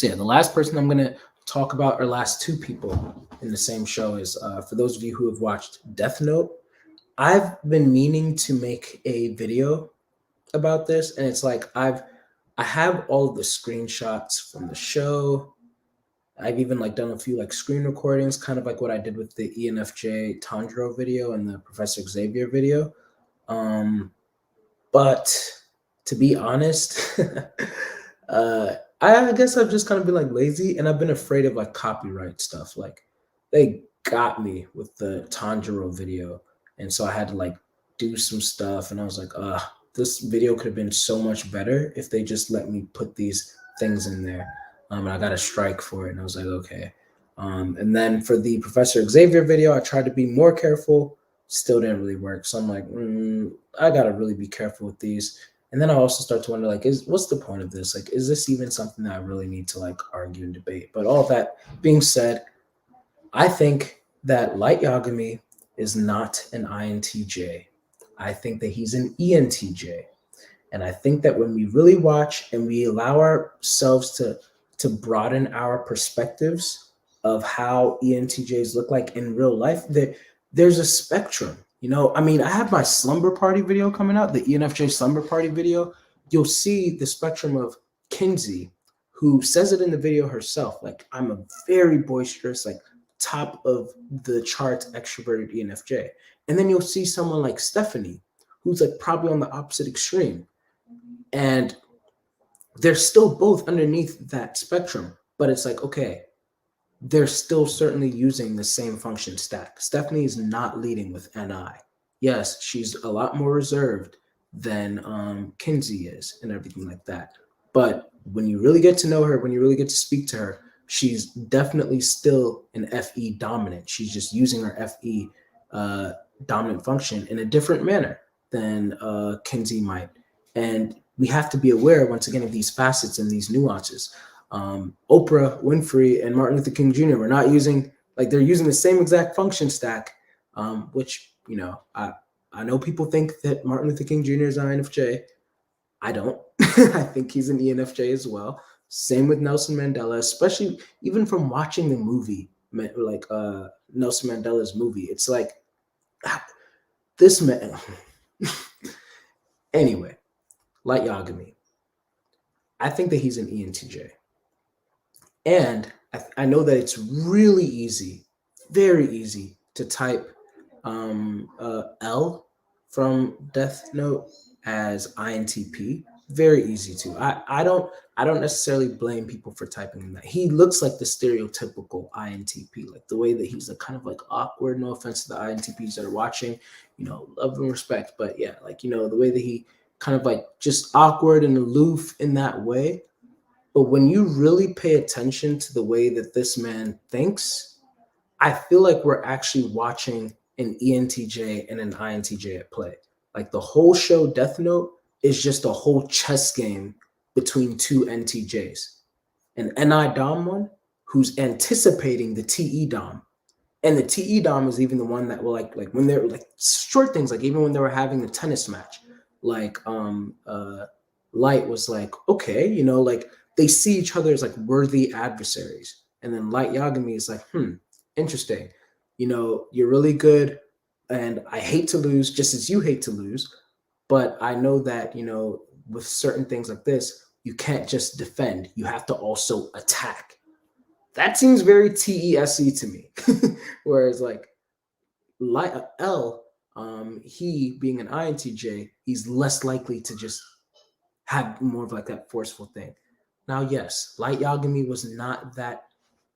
So yeah, the last person I'm gonna talk about, or last two people in the same show, is for those of you who have watched Death Note. I've been meaning to make a video about this, and it's like I have all of the screenshots from the show. I've even like done a few like screen recordings, kind of like what I did with the ENFJ Tanjiro video and the Professor Xavier video. Um, but to be honest, I guess I've just kind of been like lazy, and I've been afraid of like copyright stuff. Like they got me with the Tanjiro video, and so I had to like do some stuff, and I was like, this video could have been so much better if they just let me put these things in there. And I got a strike for it, and I was like, okay. And then for the Professor Xavier video, I tried to be more careful. Still didn't really work. So I'm like, I gotta really be careful with these. And then I also start to wonder, like, what's the point of this? Like, is this even something that I really need to like argue and debate? But all that being said, I think that Light Yagami is not an INTJ. I think that he's an ENTJ. And I think that when we really watch and we allow ourselves to broaden our perspectives of how ENTJs look like in real life, there's a spectrum. You know, I mean, I have my slumber party video coming out, the ENFJ slumber party video. You'll see the spectrum of Kinsey, who says it in the video herself. Like, I'm a very boisterous, like top of the charts extroverted ENFJ. And then you'll see someone like Stephanie, who's like probably on the opposite extreme. And they're still both underneath that spectrum, but it's like, okay, they're still certainly using the same function stack. Stephanie is not leading with NI. Yes, she's a lot more reserved than Kinsey is and everything like that. But when you really get to know her, when you really get to speak to her, she's definitely still an FE dominant. She's just using her FE dominant function in a different manner than Kinsey might. And we have to be aware, once again, of these facets and these nuances. Oprah Winfrey and Martin Luther King Jr. were not using, like, they're using the same exact function stack, which, you know, I know people think that Martin Luther King Jr. is INFJ. I don't. I think he's an ENFJ as well. Same with Nelson Mandela, especially even from watching the movie, like Nelson Mandela's movie. It's like, this man. Anyway, like Yagami, I think that he's an ENTJ. And I know that it's really easy, very easy to type L from Death Note as INTP. Very easy to. I don't necessarily blame people for typing that. He looks like the stereotypical INTP, like the way that he's like kind of like awkward. No offense to the INTPs that are watching, you know, love and respect. But yeah, like, you know, the way that he kind of like just awkward and aloof in that way. But when you really pay attention to the way that this man thinks, I feel like we're actually watching an ENTJ and an INTJ at play. Like the whole show Death Note is just a whole chess game between two NTJs. An NI Dom one who's anticipating the TE Dom. And the TE Dom is even the one that will like when they're like short things, like even when they were having the tennis match, like Light was like, okay, you know, like they see each other as like worthy adversaries. And then Light Yagami is like, interesting. You know, you're really good and I hate to lose just as you hate to lose. But I know that, you know, with certain things like this, you can't just defend. You have to also attack. That seems very TESE to me. Whereas like L, he being an INTJ, he's less likely to just have more of like that forceful thing. Now, yes, Light Yagami was not that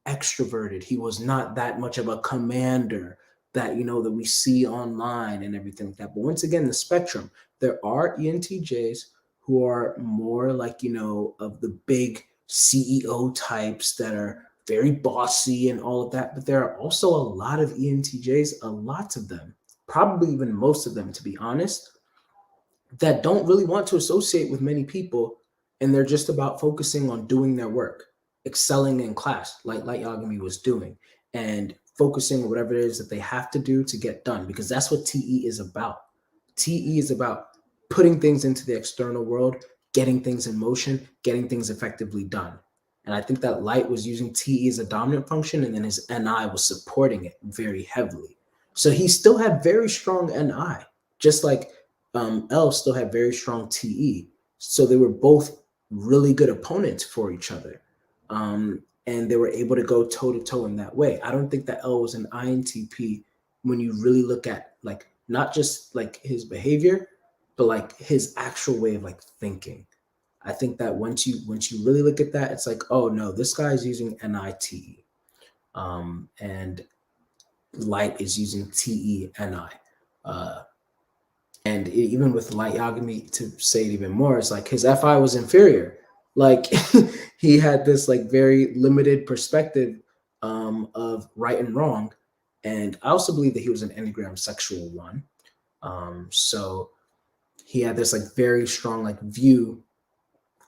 extroverted. He was not that much of a commander that, you know, that we see online and everything like that. But once again, the spectrum, there are ENTJs who are more like, you know, of the big CEO types that are very bossy and all of that. But there are also a lot of ENTJs, a lot of them, probably even most of them, to be honest, that don't really want to associate with many people. And they're just about focusing on doing their work, excelling in class, like Yagami was doing, and focusing on whatever it is that they have to do to get done, because that's what TE is about. TE is about putting things into the external world, getting things in motion, getting things effectively done. And I think that light was using TE as a dominant function, and then his NI was supporting it very heavily. So he still had very strong NI, just like L still had very strong TE. So they were both really good opponents for each other. And they were able to go toe to toe in that way. I don't think that L was an INTP when you really look at like not just like his behavior, but like his actual way of like thinking. I think that once you really look at that, it's like, oh no, this guy is using NITE, and Light is using TENI. Uh, and even with Light Yagami, to say it even more, it's like his FI was inferior. Like he had this like very limited perspective of right and wrong. And I also believe that he was an Enneagram sexual one. So he had this like very strong like view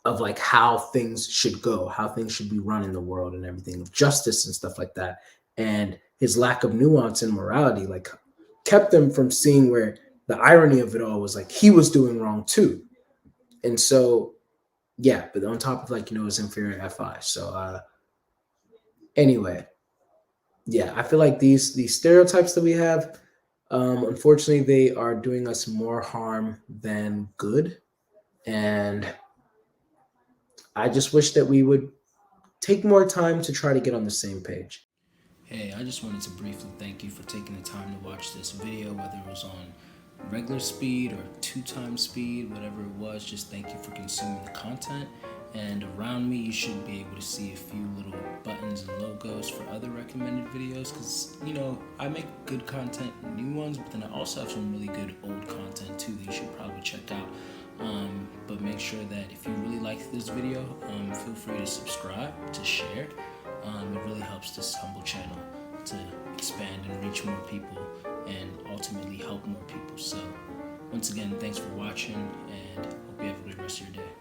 of like how things should go, how things should be run in the world and everything, of justice and stuff like that. And his lack of nuance and morality like kept them from seeing where the irony of it all was like he was doing wrong too. And so yeah, but on top of like, his inferior FI. So anyway, yeah, I feel like these stereotypes that we have, unfortunately, they are doing us more harm than good. And I just wish that we would take more time to try to get on the same page. Hey, I just wanted to briefly thank you for taking the time to watch this video, whether it was on regular speed or 2 times speed, whatever it was. Just thank you for consuming the content. And around me, you should be able to see a few little buttons and logos for other recommended videos because, I make good content, new ones, but then I also have some really good old content too that you should probably check out. But make sure that if you really like this video, feel free to subscribe, to share. It really helps this humble channel to expand and reach more people and ultimately help more people. So once again, thanks for watching and hope you have a great rest of your day.